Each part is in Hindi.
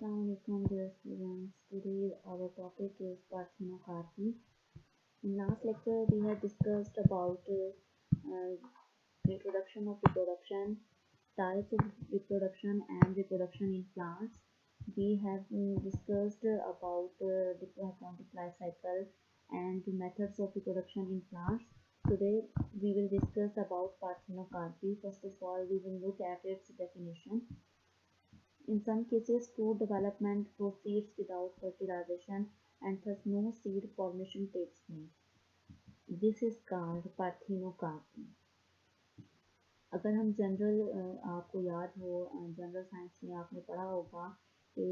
Assalamualaikum dear students. Today our topic is Parthenocarpy. In last lecture we had discussed about reproduction of reproduction, types of reproduction and reproduction in plants. We have discussed about the reproductive life cycle and the methods of reproduction in plants. Today we will discuss about Parthenocarpy. First of all, we will look at its definition. In some cases, fruit development proceeds without fertilization and thus no seed formation takes place. This is called Parthenocarpy. अगर हम जनरल आपको याद हो जनरल साइंस में आपने पढ़ा होगा कि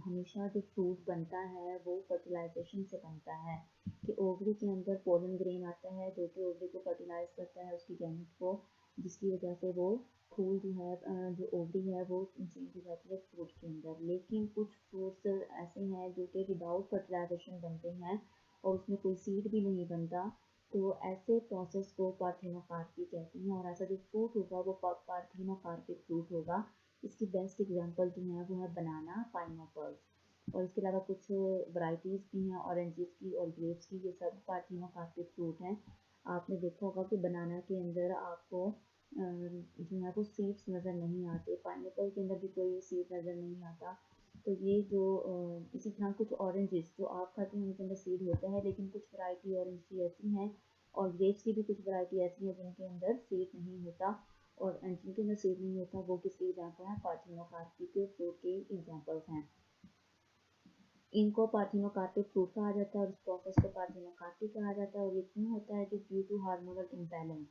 हमेशा जो फ्रूट बनता है वो फर्टिलाइजेशन से बनता है कि ओवरी के अंदर पोलन ग्रेन आता है जो कि ओवरी को फर्टिलाइज करता है उसकी गैमेट को, जिसकी वजह से वो फूल जो है जो ओवरी है वो चेंज हो जाती है फ्रूट के अंदर। लेकिन कुछ फ्रूट्स ऐसे हैं जो कि विदाउट फर्टिलाइजेशन बनते हैं और उसमें कोई सीड भी नहीं बनता, तो ऐसे प्रोसेस को पार्थेनोकार्पी कहते हैं। और ऐसा जो फ्रूट होगा वो पार्थेनोकार्पिक फ्रूट होगा। इसकी बेस्ट एग्जांपल जो है वो है बनाना, पाइनएप्पल, और इसके अलावा कुछ वैरायटीज़ भी हैं ऑरेंजेस की और ग्रेप्स की, ये सब पार्थेनोकार्पिक फ्रूट हैं। आपने देखा होगा कि बनाना के अंदर आपको जो है वो सीड्स नज़र नहीं आते, पाइनएप्पल के अंदर भी कोई सीड नज़र नहीं आता। तो ये जो इसी तरह कुछ ऑरेंजेस जो आप खाते हैं उनके अंदर सीड होता है, लेकिन कुछ वैरायटी ऑरेंज की ऐसी हैं और ग्रेप्स की भी कुछ वैरायटी ऐसी है जिनके अंदर सीड नहीं होता, और जिनके अंदर सीड नहीं होता वो किसके एग्जाम्पल हैं? पार्थेनोकार्पी के फ्रूट के एग्जाम्पल्स हैं। इनको पार्थेनोकार्पिक फ्रूट कहा जाता है और इस प्रोसेस को पार्थेनोकार्पी कहा जाता है। और ये क्यों होता है कि due to hormonal imbalance,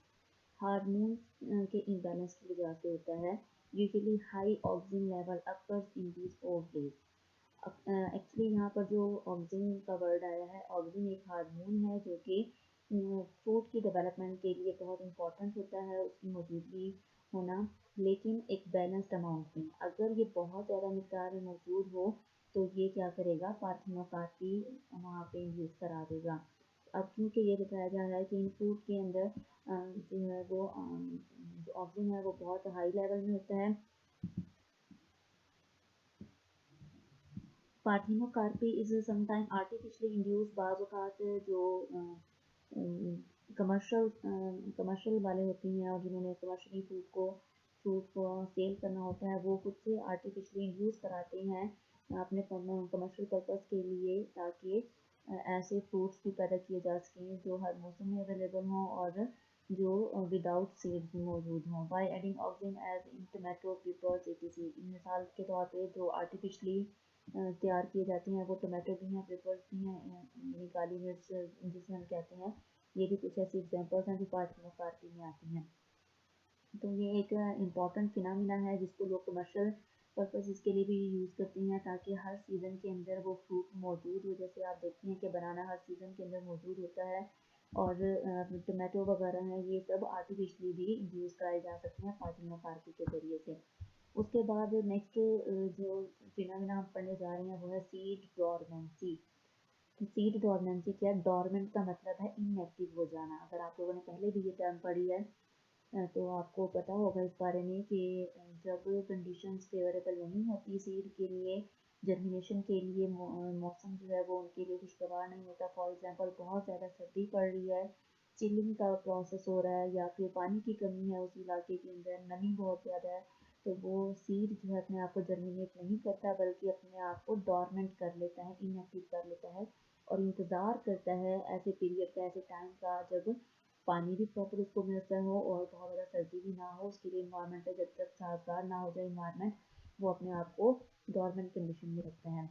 hormone के इम्बैलेंस की वजह से होता है। Usually high oxygen level occurs in these ovaries. Actually यहाँ पर जो ऑक्सीजन का वर्ड आया है, ऑक्सीजन एक हार्मोन है जो कि फ्रूट की डेवलपमेंट के लिए बहुत इंपॉर्टेंट होता है उसकी मौजूदगी होना, लेकिन एक बैलेंस्ड अमाउंट में। अगर ये बहुत ज़्यादा मिक़दार में मौजूद हो तो ये क्या करेगा? पार्थेनोकार्पी वहाँ पे इंड्यूस करा देगा। अब क्योंकि ये बताया जा रहा है कि इन फ्रूट के अंदर जो है वो जो ऑक्सीजन है वो बहुत हाई लेवल में होता है। Parthenocarpy is sometime artificially induced. बाज़ औक़ात जो कमर्शियल वाले होती हैं और जिन्होंने कमर्शियली फ्रूट को सेल करना होता है वो खुद से आर्टिफिशियली इंड्यूस कराते हैं अपने कमर्शियल पर्पस के लिए, ताकि ऐसे फ्रूट्स भी पैदा किए जा सकें जो हर मौसम में अवेलेबल हों और जो विदाउट सीड्स मौजूद हों। By adding oxygen as in tomato, peppers etc। मिसाल के तौर पे जो आर्टिफिशली तैयार किए जाते हैं वो टमाटो भी हैं, पेपर्स भी हैं, यानी काली मिर्च जिसे हम कहते हैं, ये भी कुछ ऐसी एग्जांपल्स हैं जो पार्थेनोकार्पी में आती हैं। तो ये एक इम्पॉर्टेंट फिनोमिना है जिसको लोग कमर्शियल पर्पसेस के लिए भी यूज़ करते हैं ताकि हर सीज़न के अंदर वो फ्रूट मौजूद हो। जैसे आप देखते हैं कि बनाना हर सीज़न के अंदर मौजूद होता है और टमाटो वगैरह हैं, ये सब आर्टिफिशली भी यूज़ कराए जा सकते हैं पार्थेनोकार्पी के ज़रिए से। उसके बाद नेक्स्ट जो फिनोमिना हम पढ़ने जा रहे हैं वो है सीड डॉर्मेंसी। सीड डॉर्मेंसी क्या है? डॉर्मेंट का मतलब है इनएक्टिव हो जाना। अगर आप लोगों ने पहले भी ये टर्म पढ़ी है तो आपको पता होगा इस बारे में कि जब कंडीशंस फेवरेबल नहीं होती सीड के लिए, जर्मिनेशन के लिए, मौसम जो है वो उनके लिए खुशगवार नहीं होता। फॉर एग्जांपल बहुत ज़्यादा सर्दी पड़ रही है, चिलिंग का प्रोसेस हो रहा है, या फिर पानी की कमी है उस इलाके के अंदर, नमी बहुत ज़्यादा है, तो वो सीड जो है अपने आप को जर्मिनेट नहीं करता बल्कि अपने आप को डॉर्मेंट कर लेता है, इनएक्टिव कर लेता है और इंतज़ार करता है ऐसे पीरियड का, ऐसे टाइम का जब पानी भी प्रॉपर उसको मिलता हो और बहुत ज़्यादा सर्दी भी ना हो। उसके लिए इन्वायरमेंट है, जब तक साज़गार ना हो जाए इन्वायरमेंट, वो अपने आप को डॉर्मेंट कंडीशन में रखता है।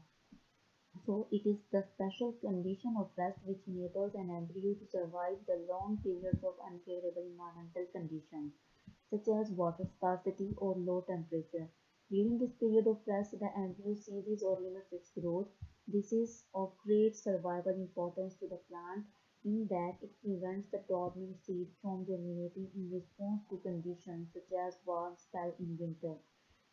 So it is the special condition of rest which enables an embryo to survive the long periods of unfavorable environmental conditions, such as water scarcity or low temperature. During this period of rest, the embryo ceases or limits its growth. This is of great survival importance to the plant in that it prevents the dormant seed from germinating in response to conditions such as warm spell in winter.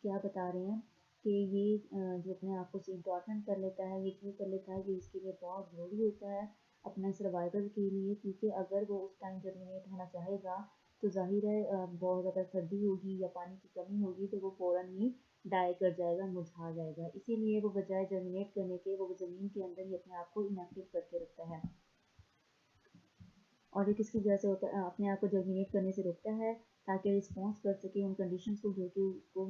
क्या बता रहे हैं कि ये जो अपने आप को सीड डॉर्मेंट कर लेता है, ये क्यों कर लेता है? कि इसके लिए बहुत ज़रूरी होता है अपने सर्वाइवल के लिए, क्योंकि अगर वो उस टाइम जर्मिनेट होना चाहेगा तो जाहिर है बहुत ज़्यादा सर्दी होगी या पानी की कमी होगी तो वो फ़ौरन ही डाई कर जाएगा, मुरझा जाएगा। इसीलिए वो बजाय जर्मिनेट करने के वो ज़मीन के अंदर ही अपने आप को इनएक्टिव करके रखता है। और ये किसकी वजह से होता है? अपने आप को जर्मिनेट करने से रोकता है ताकि रिस्पॉन्स कर सके उन कंडीशंस को जो कि उसको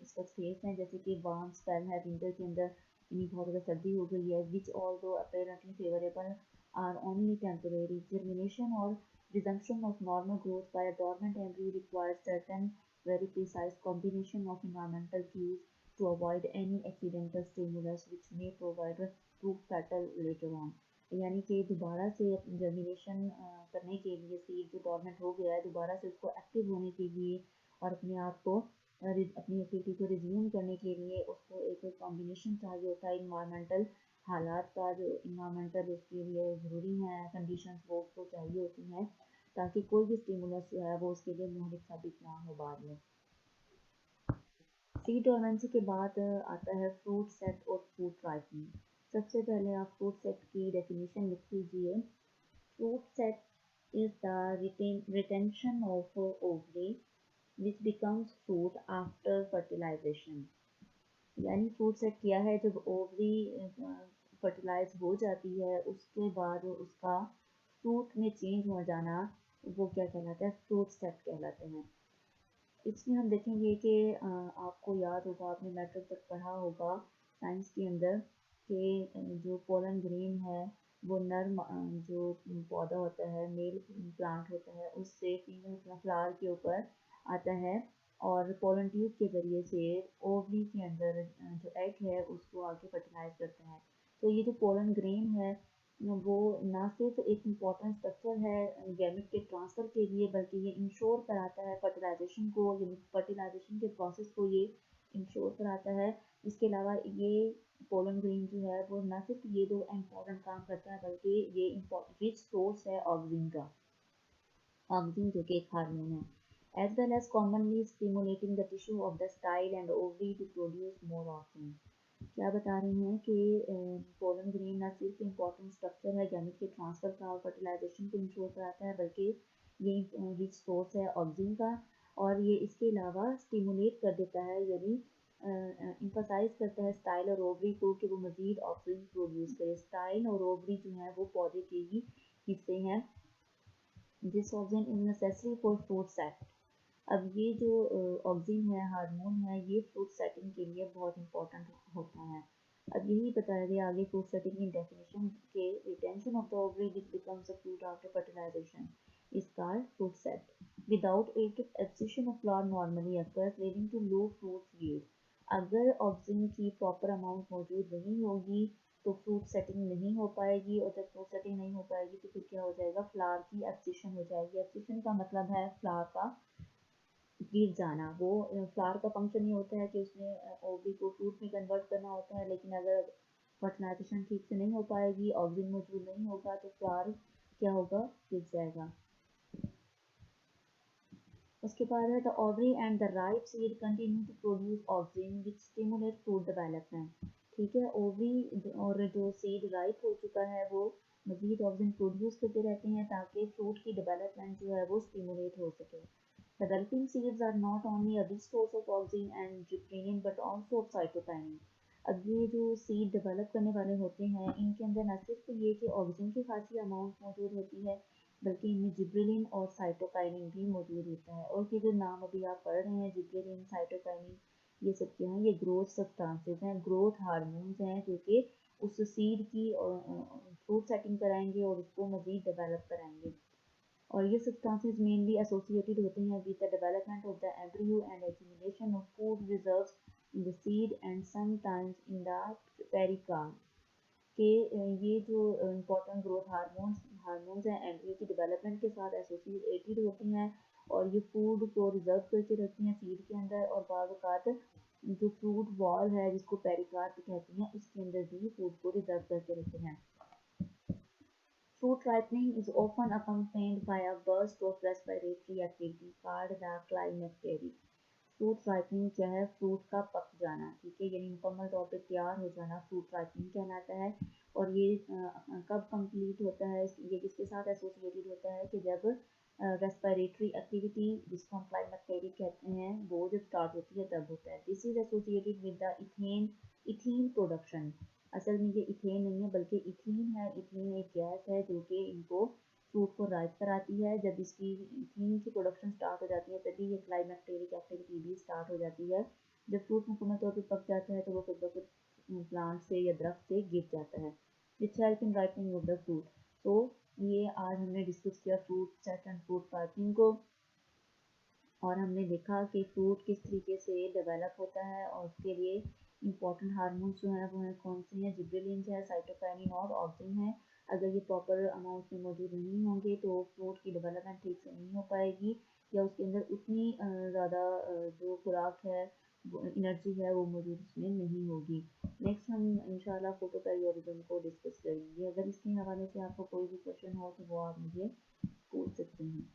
इस वक्त फेस हैं, जैसे कि वार्म स्पेल है विंटर के अंदर, यानी बहुत ज़्यादा सर्दी हो गई है, which although apparently favourable are only temporary. Germination और resumption of normal growth by a dormant embryo requires certain very precise combination of environmental cues to avoid any accidental stimulus which may provide proof fatal later on। यानी कि दोबारा से जर्मिनेशन करने के लिए सीड जो डॉर्मेंट हो गया है दोबारा से उसको एक्टिव होने के लिए और अपने आप को अपनी एक्टिविटी को रिज्यूम करने के लिए उसको एक कॉम्बिनेशन चाहिए होता है इन्वायरमेंटल हालात का, जो इन्वायरमेंटल उसके लिए ज़रूरी हैं कंडीशंस वो उसको चाहिए होती हैं ताकि कोई भी स्टिमुलस जो है वो उसके लिए मुहरिक साबित ना हो बाद में। सीड डोरमेंसी के बाद आता है फ्रूट सेट और फ्रूट राइपनिंग। सबसे पहले आप फ्रूट सेट की डेफिनेशन लिख लीजिए। Fruit set is the retention of ovary which becomes fruit after fertilization। यानी फ्रूट सेट किया है जब ओवरी फर्टिलाइज हो जाती है उसके बाद उसका फ्रूट में चेंज हो जाना वो क्या कहलाता है? फ्रूट सेट कहलाते हैं। इसमें हम देखेंगे कि आपको याद होगा, आपने मैट्रिक तक पढ़ा होगा साइंस के अंदर कि जो पोलन ग्रेन है वो नर जो पौधा होता है, मेल प्लांट होता है, उससे फीमेल फ्लावर के ऊपर आता है और पोलन ट्यूब के ज़रिए से ओवरी के अंदर जो एग है उसको आगे फर्टिलाइज करता है। तो ये जो पोलन ग्रेन है वो ना सिर्फ एक इम्पॉर्टेंट स्ट्रक्चर है गैमेट के ट्रांसफ़र के लिए बल्कि ये इंश्योर कराता है फर्टिलाइजेशन को, यानी फर्टिलाइजेशन के प्रोसेस को ये इंश्योर कराता है। इसके अलावा ये पोलन ग्रेन जो है वो ना सिर्फ ये दो इम्पॉर्टेंट काम करता है बल्कि ये रिच सोर्स है ऑक्सीजन का, ऑक्सीजन जो कि एक हार्मोन है, as well as commonly stimulating the tissue of the style and ovary to produce more oxygen. क्या बता रहे हैं कि पोलन ग्रेन ना सिर्फ इम्पॉर्टेंट स्ट्रक्चर है गैमेट के ट्रांसफ़र का और फर्टिलाइजेशन को इंश्योर कराता है बल्कि ये रिच सोर्स है ऑक्सीजन का, और ये इसके अलावा स्टिमुलेट कर देता है, यानी इम्फसाइज करता है स्टाइल और ओवरी को कि वो मज़ीद ऑक्सीजन प्रोड्यूस करे। स्टाइल और ओवरी जो है वो पौधे के ही हिस्से हैं। This oxygen is necessary for fruit set. अब ये जो ऑक्सीजन है, हार्मोन है, ये फ्रूट सेटिंग के लिए बहुत इंपॉर्टेंट होता है। अब यही बताया गया आगे फ्रूट सेटिंग की डेफिनेशन के retention of the ovary which becomes a fruit after fertilisation is called fruit set. Without it abscission of flower normally occurs leading to low fruit yield. अगर ऑक्सीजन की प्रॉपर अमाउंट मौजूद नहीं होगी तो फ्रूट सेटिंग नहीं हो पाएगी, और जब फ्रूट सेटिंग नहीं हो पाएगी तो फिर क्या हो जाएगा? फ्लावर की एब्सिशन हो जाएगी। एब्सिशन का मतलब है फ्लावर का गिर जाना। वो फ्लावर का फंक्शन ये होता है कि उसने ओवरी को फ्रूट में कन्वर्ट करना होता है, लेकिन अगर फर्टिलाइजेशन ठीक से नहीं हो पाएगी, ऑक्सीजन मौजूद नहीं होगा तो फ्लावर क्या होगा? गिर जाएगा। उसके बाद है the ovary and the ripe seed continue to produce oxygen which stimulate fruit development. ठीक है, ओवरी और जो सीड राइप हो चुका है वो मजीद ऑक्सीजन प्रोड्यूस करते रहते हैं ताकि फ्रूट की डेवलपमेंट जो है वो स्टिमुलेट हो सके। Developing seeds are not only a rich source of oxygen and gibberellin but also of cytokinin। अब ये जो सीड डेवलप करने वाले होते हैं इनके अंदर न सिर्फ ये कि ऑक्सीजन की खासी अमाउंट मौजूद होती है बल्कि इनमें जिब्रेलिन और साइटोकाइनिन भी मौजूद होता है। और ये जो नाम अभी आप पढ़ रहे हैं जिब्रेलिन, साइटोकाइनिन, ये सब क्या हैं? ये ग्रोथ सब्सटेंसेस हैं, ग्रोथ हार्मोन्स हैं जो कि उस सीड की फ्रूट सेटिंग कराएंगे और उसको मज़ीद डेवलप कराएंगे। और ये सब्सटेंसेस मेनली एसोसिएटेड होते हैं with the development of the embryo and accumulation of food reserves in the seed and sometimes in the पेरिकार्ड। के ये जो इम्पोर्टेंट ग्रोथ हार्मोन्स हैं एम्ब्रियो की डेवलपमेंट के साथ एसोसिएटेड होती हैं और ये फूड को रिजर्व करके रखती हैं सीड के अंदर, और बाद वक़ात जो फ्रूट वॉल है जिसको पेरिकार्ड कहते हैं उसके अंदर भी फूड को रिजर्व करके रखते हैं। Fruit ripening is often accompanied by a burst of respiratory activity called the climacteric। Fruit ripening क्या है? फ्रूट का पक जाना। ठीक है, यानी मुकम्मल तौर पे तैयार हो जाना फ्रूट राइपनिंग कहलाता है। और ये कब कंप्लीट होता है? ये किसके साथ एसोसिएटेड होता है कि जब रेस्पिरेटरी एक्टिविटी जिसको हम क्लाइमेक्टेरिक कहते हैं वो जब स्टार्ट होती है तब होता है। This is associated with the ethane production. असल में ये इथेन नहीं है बल्कि इथीन है। इथीन एक गैस है जो कि इनको फ्रूट को राइप कराती है। जब इसकी इथीन की प्रोडक्शन स्टार्ट हो जाती है तभी ये क्लाइमेक्टेरिक एक्टिविटी भी स्टार्ट हो जाती है। जब फ्रूट मुकम्मल तौर पर पक जाता है तो वो खुद ब खुद प्लांट से या दरख्त से गिर जाता है। Which help in ripening of the fruit. तो ये आज हमने डिस्कस किया fruit set and fruit parking को, और हमने देखा कि फ्रूट किस तरीके से डेवलप होता है और उसके लिए इंपॉर्टेंट हार्मोन्स जो हैं वो हैं कौन से हैं, जिब्रेलिन्स है, साइटोकाइनिन और ऑक्सिन है। अगर ये प्रॉपर अमाउंट में मौजूद नहीं होंगे तो फ्रूट की डेवलपमेंट ठीक से नहीं हो पाएगी या उसके अंदर उतनी ज़्यादा जो खुराक है एनर्जी है वो मौजूद उसमें नहीं होगी। नेक्स्ट हम इंशाल्लाह फोटोपैरियोडिज्म को डिस्कस करेंगे। अगर इसके हवाले से आपको कोई भी क्वेश्चन हो तो वो आप मुझे पूछ सकते हैं।